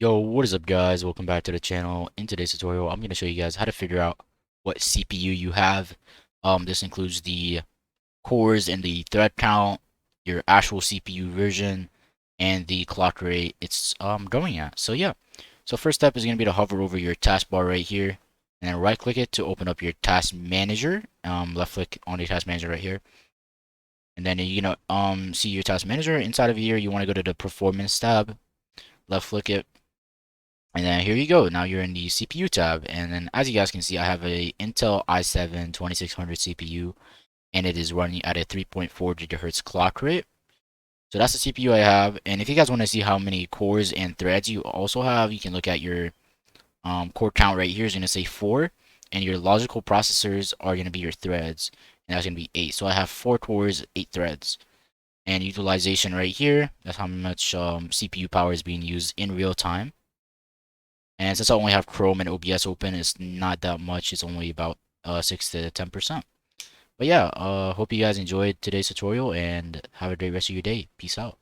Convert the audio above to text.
Yo, what is up guys? Welcome back to the channel. In today's tutorial, I'm going to show you guys how to figure out what CPU you have. This includes the cores and the thread count, your actual CPU version, and the clock rate it's going at. So yeah. So first step is going to be to hover over your taskbar right here and then right click it to open up your task manager. Left click on the task manager right here. And then you're gonna see your task manager. Inside of here, you want to go to the performance tab, left click it. And then here you go. Now you're in the CPU tab. And then as you guys can see, I have a Intel i7 2600 CPU and it is running at a 3.4 gigahertz clock rate. So that's the CPU I have. And if you guys want to see how many cores and threads you also have, you can look at your core count right here is going to say 4. And your logical processors are going to be your threads. And that's going to be 8. So I have 4 cores, 8 threads. And utilization right here, that's how much CPU power is being used in real time. And since I only have Chrome and OBS open, it's not that much. It's only about 6 to 10%. But yeah, hope you guys enjoyed today's tutorial and have a great rest of your day. Peace out.